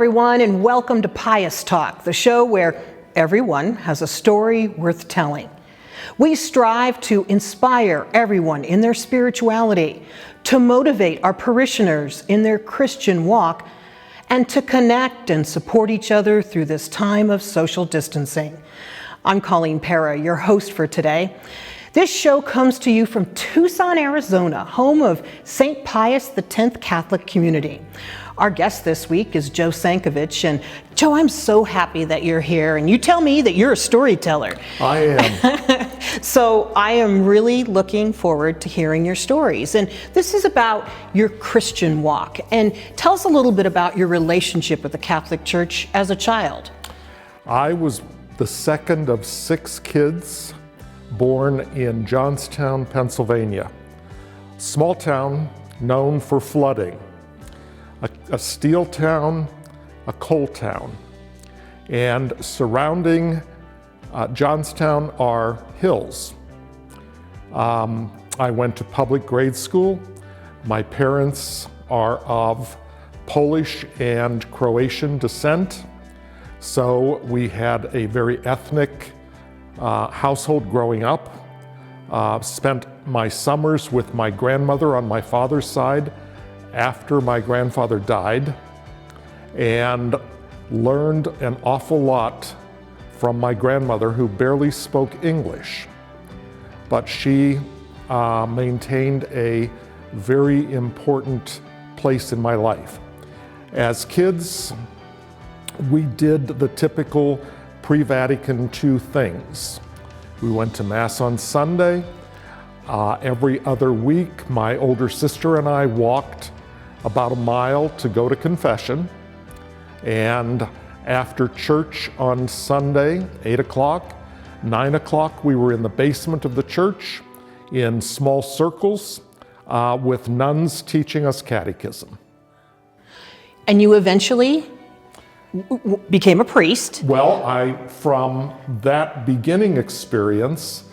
everyone, and welcome to Pius Talk, the show where everyone has a story worth telling. We strive to inspire everyone in their spirituality, to motivate our parishioners in their Christian walk, and to connect and support each other through this time of social distancing. I'm Colleen Para, your host for today. This show comes to you from Tucson, Arizona, home of St. Pius X Catholic community. Our guest this week is Joe Sankovich, and Joe, I'm so happy that you're here, and you tell me that you're a storyteller. I am. So I am really looking forward to hearing your stories, and this is about your Christian walk. And tell us a little bit about your relationship with the Catholic Church as a child. I was the second of 6 kids born in Johnstown, Pennsylvania. Small town known for flooding. A steel town, a coal town. And surrounding Johnstown are hills. I went to public grade school. My parents are of Polish and Croatian descent. So we had a very ethnic household growing up. Spent my summers with my grandmother on my father's side after my grandfather died, and learned an awful lot from my grandmother, who barely spoke English. But she maintained a very important place in my life. As kids, we did the typical pre-Vatican II things. We went to Mass on Sunday. Every other week, my older sister and I walked about a mile to go to confession. And after church on Sunday, 8 o'clock, 9 o'clock, we were in the basement of the church in small circles with nuns teaching us catechism. And you eventually became a priest. Well, from that beginning experience,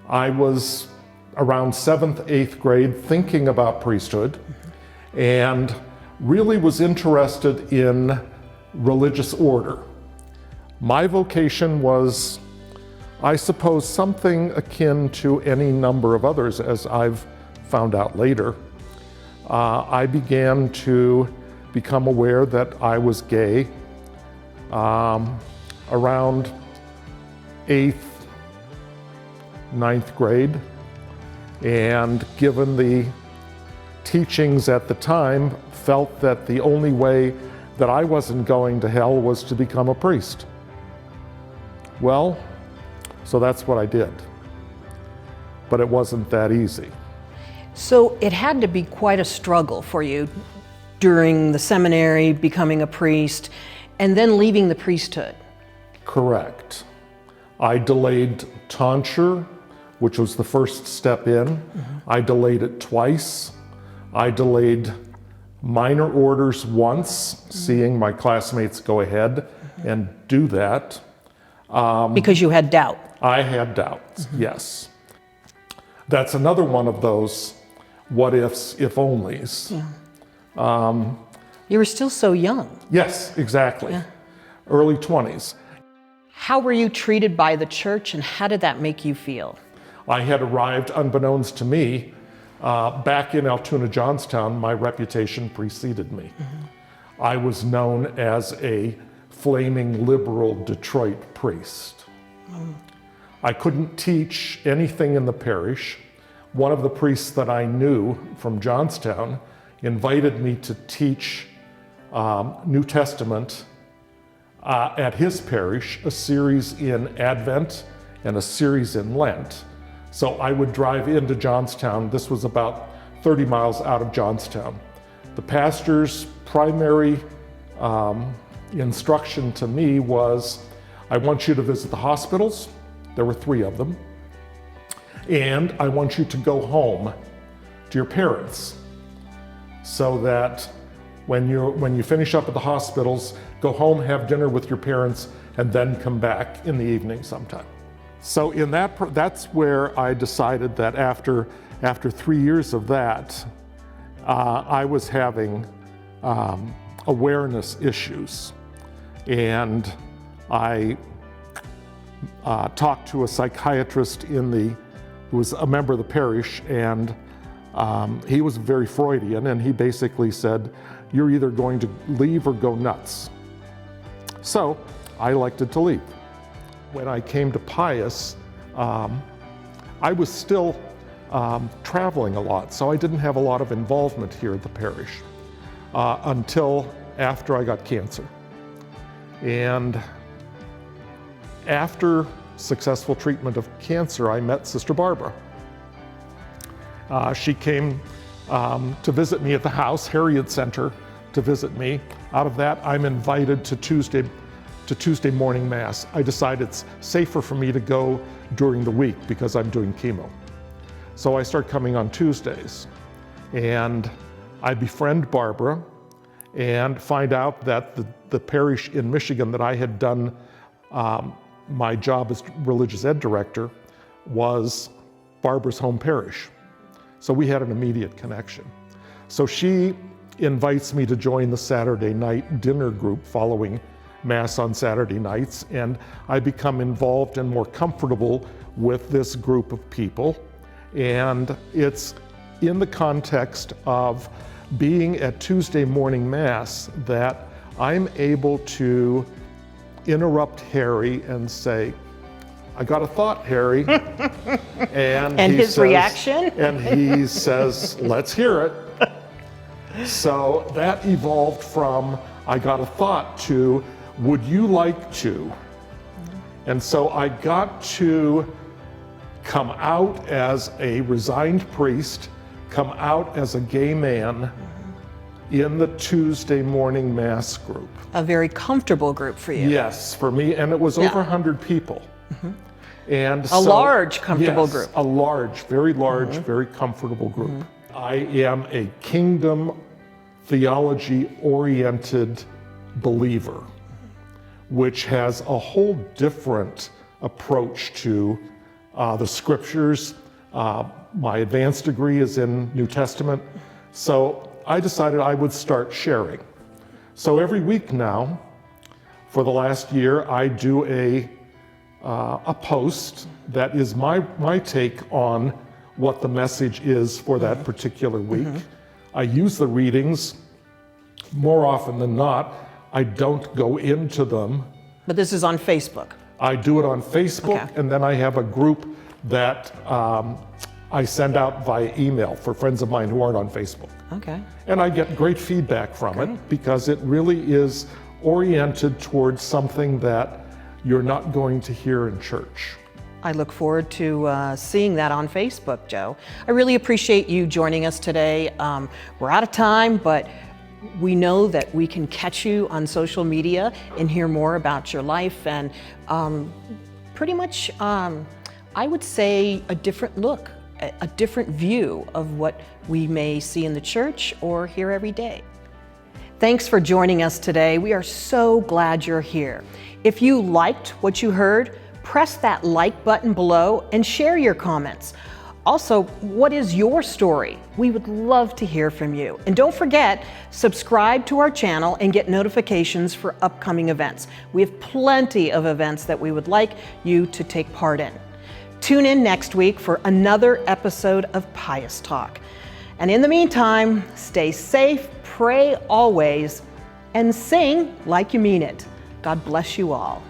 I was around 7th, 8th grade thinking about priesthood, and really was interested in religious order. My vocation was, I suppose, something akin to any number of others, as I've found out later. I began to become aware that I was gay around 8th, 9th grade, and given the teachings at the time, felt that the only way that I wasn't going to hell was to become a priest. Well, so that's what I did. But it wasn't that easy. So it had to be quite a struggle for you during the seminary, becoming a priest, and then leaving the priesthood. Correct. I delayed tonsure, which was the first step in. Mm-hmm. I delayed it twice. I delayed minor orders once, mm-hmm. seeing my classmates go ahead mm-hmm. and do that. Because you had doubt. I had doubts, mm-hmm. yes. That's another one of those what ifs, if onlys. Yeah. You were still so young. Yes, exactly. Yeah. Early 20s. How were you treated by the church, and how did that make you feel? I had arrived, unbeknownst to me, back in Altoona, Johnstown. My reputation preceded me. Mm-hmm. I was known as a flaming liberal Detroit priest. Mm. I couldn't teach anything in the parish. One of the priests that I knew from Johnstown invited me to teach New Testament at his parish, a series in Advent and a series in Lent. So I would drive into Johnstown. This was about 30 miles out of Johnstown. The pastor's primary instruction to me was, I want you to visit the hospitals. There were 3 of them. And I want you to go home to your parents, so that when you finish up at the hospitals, go home, have dinner with your parents, and then come back in the evening sometime. So that's where I decided that after 3 years of that, I was having awareness issues. and I talked to a psychiatrist who was a member of the parish, and he was very Freudian, and he basically said, "You're either going to leave or go nuts." So I elected to leave. When I came to Pius, I was still traveling a lot, so I didn't have a lot of involvement here at the parish until after I got cancer. And after successful treatment of cancer, I met Sister Barbara. She came to visit me at the house. Harry had sent her to visit me. Out of that, I'm invited to Tuesday morning Mass. I decided it's safer for me to go during the week because I'm doing chemo. So I start coming on Tuesdays, and I befriend Barbara and find out that the parish in Michigan that I had done my job as religious ed director was Barbara's home parish. So we had an immediate connection. So she invites me to join the Saturday night dinner group following Mass on Saturday nights, and I become involved and more comfortable with this group of people. And it's in the context of being at Tuesday morning Mass that I'm able to interrupt Harry and say, "I got a thought, Harry." And his reaction? And he says, "Let's hear it." So that evolved from, "I got a thought," to, "Would you like to?" And so I got to come out as a resigned priest, come out as a gay man in the Tuesday morning Mass group. A very comfortable group for you. Yes, for me, and it was over 100 people. And a large, comfortable yes, group. A large, very large, very comfortable group. I am a kingdom theology-oriented believer, which has a whole different approach to the scriptures. My advanced degree is in New Testament, so I decided I would start sharing. So every week now, for the last year, I do a post that is my take on what the message is for that particular week. I use the readings. More often than not, I don't go into them. But this is on Facebook. I do it on Facebook, Okay. and then I have a group that I send out via email for friends of mine who aren't on Facebook. Okay. And I get great feedback from it because it really is oriented towards something that you're not going to hear in church. I look forward to seeing that on Facebook, Joe. I really appreciate you joining us today. We're out of time, but we know that we can catch you on social media and hear more about your life and pretty much, I would say, a different look, a different view of what we may see in the church or hear every day. Thanks for joining us today. We are so glad you're here. If you liked what you heard, press that like button below and share your comments. Also, what is your story? We would love to hear from you. And don't forget, subscribe to our channel and get notifications for upcoming events. We have plenty of events that we would like you to take part in. Tune in next week for another episode of Pius Talk. And in the meantime, stay safe, pray always, and sing like you mean it. God bless you all.